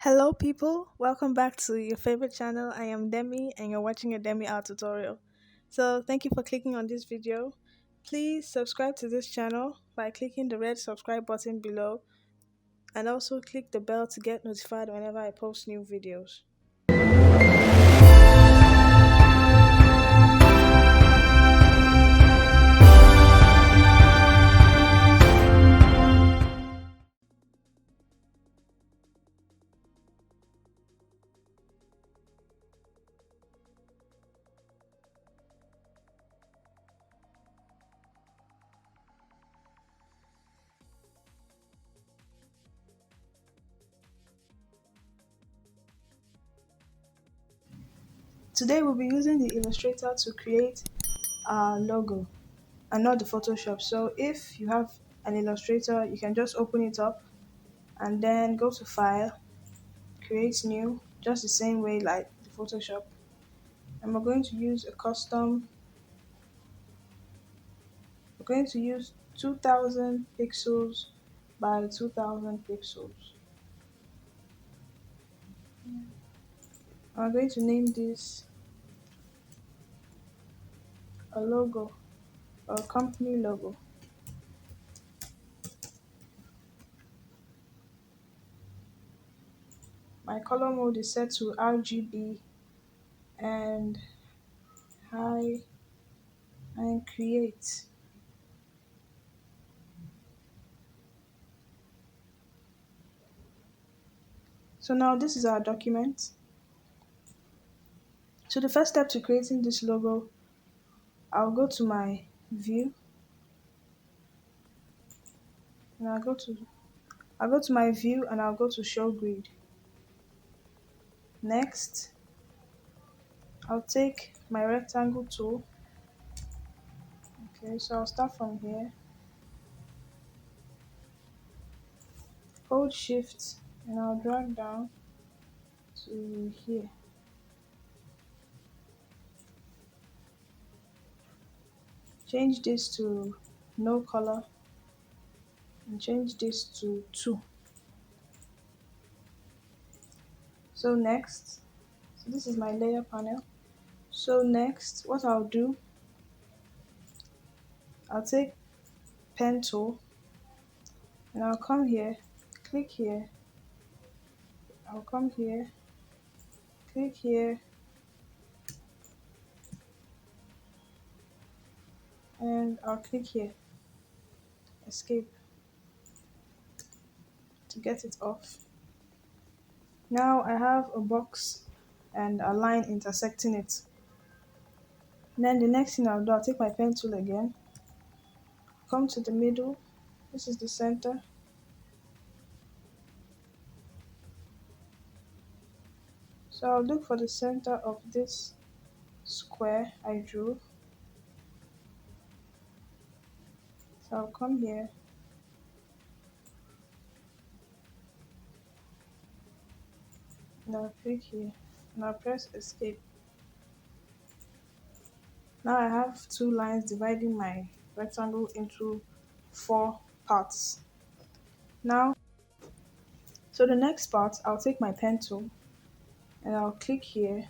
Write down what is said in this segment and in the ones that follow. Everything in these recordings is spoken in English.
Hello, people. Welcome back to your favorite channel. I am Demi, and you're watching a Demi art tutorial. So, thank you for clicking on this video. Please subscribe to this channel by clicking the red subscribe button below, and also click the bell to get notified whenever I post new videos. Today, we'll be using the Illustrator to create our logo and not the Photoshop. So, if you have an Illustrator, you can just open it up and then go to File, Create New, just the same way like the Photoshop. And we're going to use 2000 pixels by 2000 pixels. I'm going to name this a logo or a company logo. My color mode is set to RGB and high and create. So now this is our document. So the first step to creating this logo, I'll go to my view and I'll go to my view and I'll go to show grid. Next, I'll take my rectangle tool. Okay, so I'll start from here. Hold shift and I'll drag down to here. Change this to no color and change this to 2. So this is my layer panel. So next, what I'll do, I'll take pen tool and I'll come here, click here, I'll come here, click here, and I'll click here, escape to get it off. Now I have a box and a line intersecting it. Then the next thing I'll do, I'll take my pen tool again, come to the middle, this is the center. So I'll look for the center of this square I drew. So I'll come here and I'll click here and I'll press escape. Now I have 2 lines dividing my rectangle into 4 parts. So the next part, I'll take my pen tool and I'll click here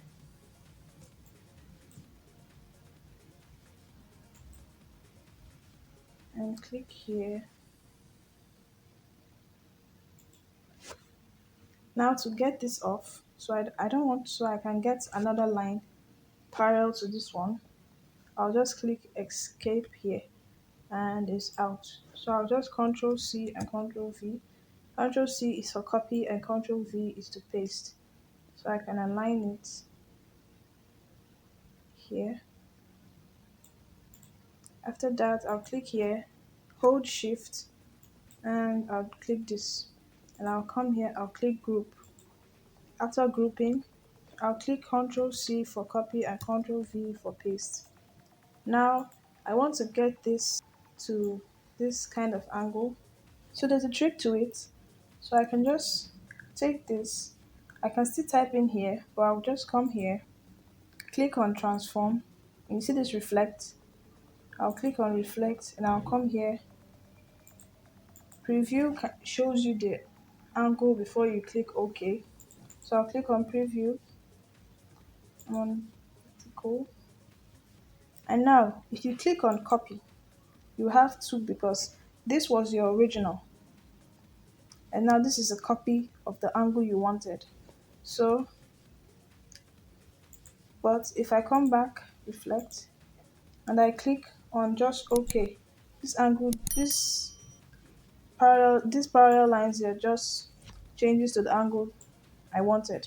and click here. Now to get this off, so I can get another line parallel to this one, I'll just click escape here and it's out. So I'll just Ctrl C and Ctrl V. Ctrl C is for copy and Ctrl V is to paste. So I can align it here. After that, I'll click here, hold shift, and I'll click this. And I'll come here, I'll click group. After grouping, I'll click Ctrl C for copy and Ctrl V for paste. Now, I want to get this to this kind of angle. So there's a trick to it. So I can just take this. I can still type in here, but I'll just come here, click on transform, and you see this reflect. I'll click on reflect and I'll come here. Preview shows you the angle before you click OK. So I'll click on preview. I'm on go. And now if you click on copy, you have to because this was your original. And now this is a copy of the angle you wanted. So, but if I come back, reflect, and I click on just OK, this angle, these parallel lines here just changes to the angle I wanted.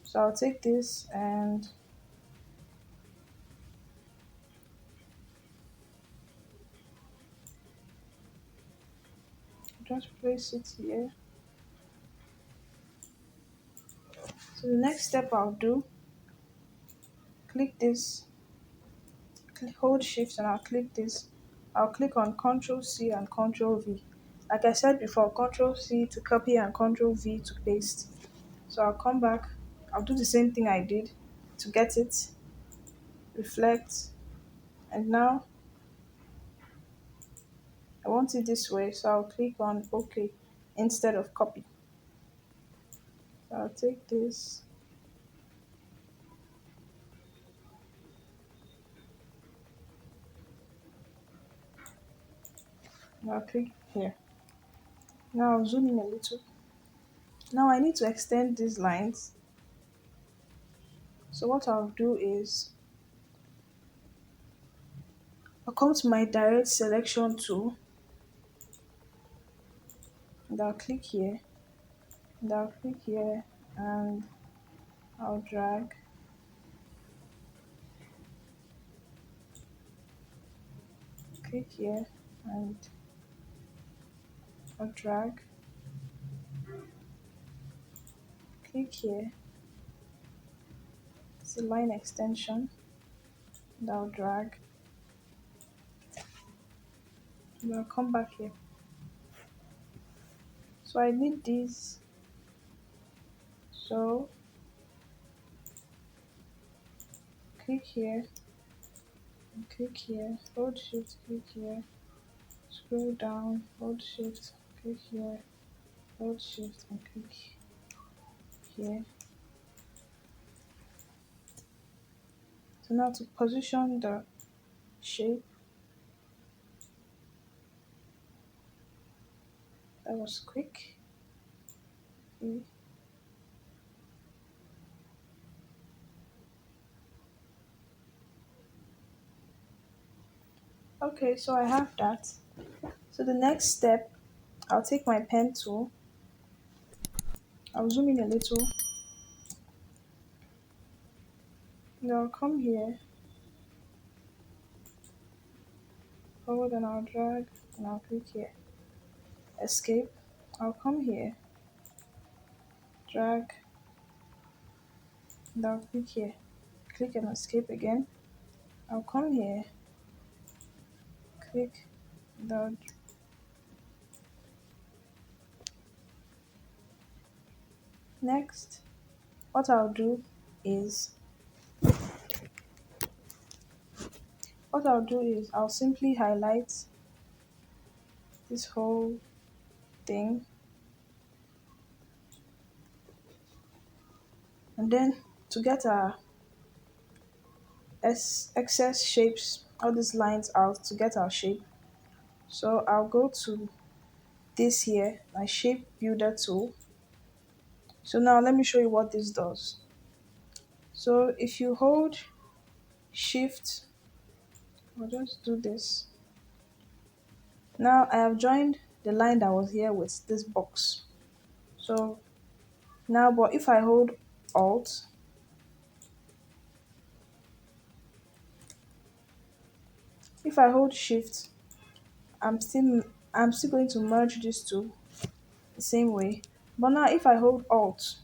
So I'll take this and just place it here. So the next step I'll do, click this, hold shift and I'll click this. I'll click on Ctrl C and Ctrl V. Like I said before, Ctrl C to copy and Ctrl V to paste. So I'll come back, I'll do the same thing I did to get it, reflect, and now I want it this way, so I'll click on OK instead of copy. So I'll take this, and I'll click here. Now I'll zoom in a little. Now I need to extend these lines. So what I'll do is I'll come to my direct selection tool and I'll click here and I'll click here and I'll drag, click here and I'll drag, click here, it's a line extension and I'll drag and I'll come back here. So I need these, so click here and click here, hold shift, click here, scroll down, hold shift, click here, hold shift and click here. So now to position the shape, that was quick. Okay. Okay, so I have that. So the next step, I'll take my pen tool, I'll zoom in a little, and I'll come here, forward and I'll drag, and I'll click here, escape, I'll come here, drag, and I'll click here, click and escape again, I'll come here, click, and next, what is, I'll simply highlight this whole thing, and then to get our excess shapes, all these lines out to get our shape. So I'll go to this here, my shape builder tool. So now let me show you what this does. So if you hold shift, I'll just do this. Now I have joined the line that was here with this box. So now, but if I hold alt, if I hold shift, I'm still going to merge these two the same way. But now if I hold alt,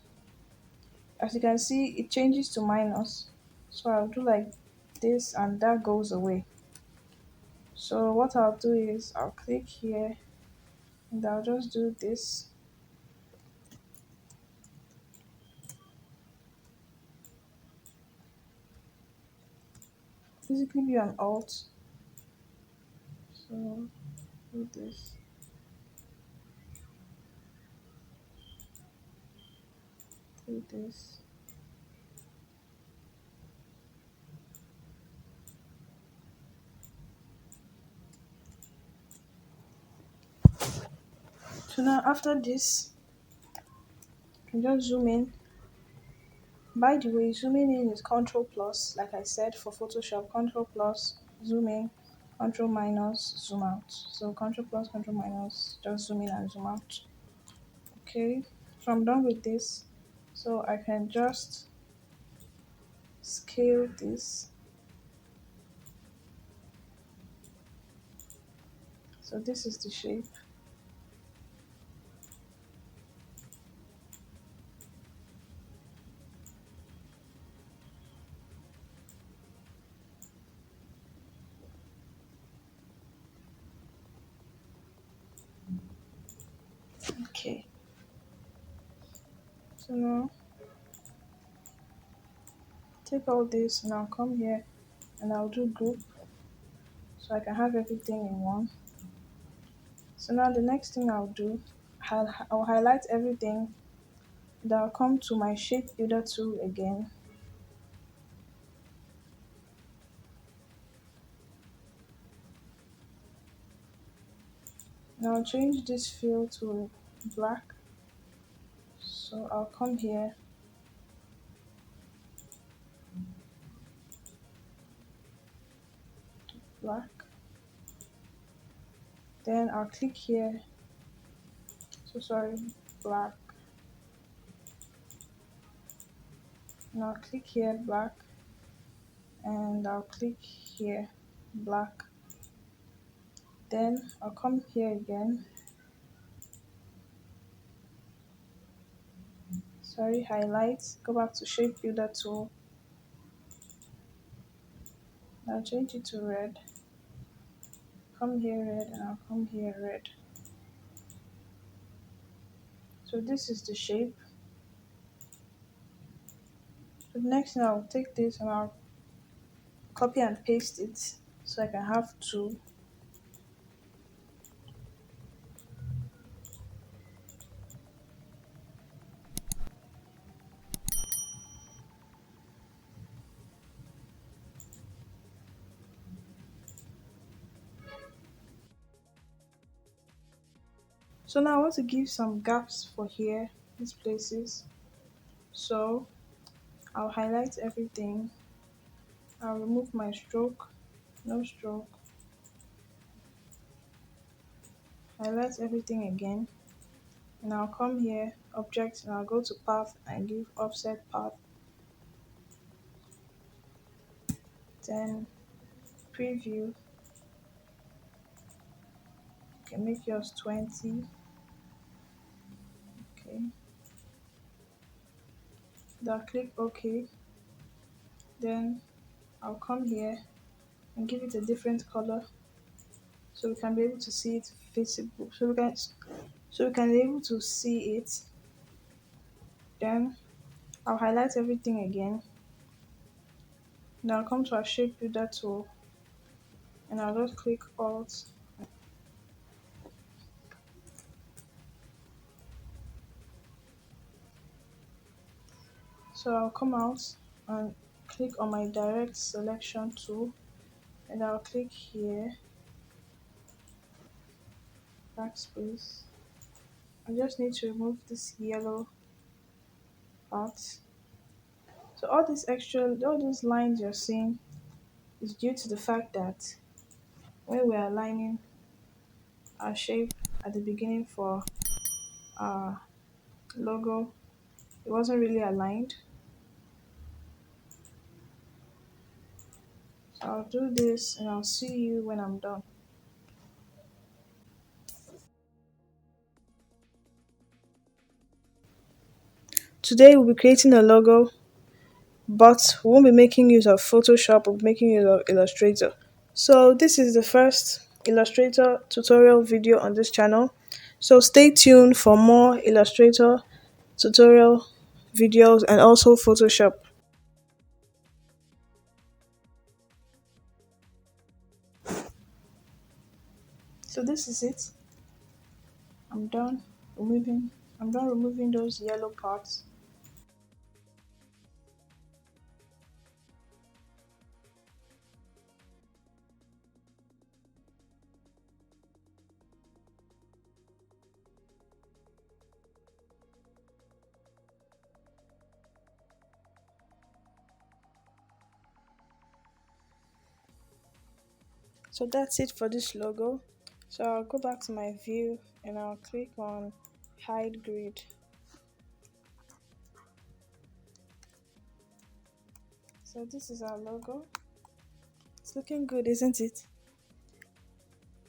as you can see, it changes to minus. So I'll do like this and that goes away. So what I'll do is I'll click here and I'll just do this. Basically be an alt. So do this. do this. So now after this, you can just zoom in. By the way, zooming in is Control plus, like I said for Photoshop, Control plus, zoom in, Control minus, zoom out. So Control plus, Control minus, just zoom in and zoom out. Okay, so I'm done with this. So I can just scale this. So this is the shape. Okay, so now take all this and I'll come here and I'll do group so I can have everything in one. So now the next thing I'll do, I'll highlight everything. Then I'll come to my shape builder tool again. Now I'll change this fill to black. So I'll come here, black. Then I'll click here. So sorry, black. And I'll click here, black. And I'll click here, black. Then I'll come here again. Sorry, highlight. Go back to shape builder tool. I'll change it to red. Come here, red, and I'll come here, red. So this is the shape. So the next thing I'll take this and I'll copy and paste it so I can have two. So now I want to give some gaps for here, these places. So I'll highlight everything. I'll remove my stroke, no stroke. Highlight everything again. And I'll come here, object, and I'll go to path and give offset path. Then preview. Okay, make yours 20. Okay. Then I'll click OK. Then I'll come here and give it a different color so we can be able to see it visible. So we can be able to see it. Then I'll highlight everything again. Then I'll come to our shape builder tool and I'll just click Alt. So I'll come out and click on my direct selection tool and I'll click here, backspace. I just need to remove this yellow part. So all these lines you're seeing is due to the fact that when we're aligning our shape at the beginning for our logo, it wasn't really aligned. So I'll do this and I'll see you when I'm done. Today we'll be creating a logo, but we won't be making use of Photoshop, we'll be making use of Illustrator. So this is the first Illustrator tutorial video on this channel. So stay tuned for more Illustrator tutorial videos and also Photoshop. So this is it. I'm done removing I'm done removing those yellow parts. So that's it for this logo. So I'll go back to my view and I'll click on hide grid. So this is our logo. It's looking good, isn't it?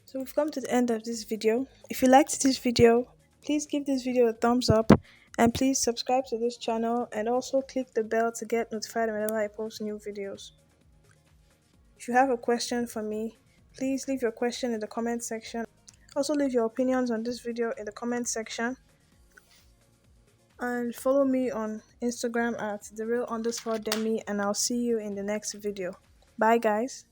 So we've come to the end of this video. If you liked this video, please give this video a thumbs up and please subscribe to this channel and also click the bell to get notified whenever I post new videos. If you have a question for me, please leave your question in the comment section. Also leave your opinions on this video in the comment section and follow me on Instagram at @thereal_Demmy and I'll see you in the next video. Bye guys.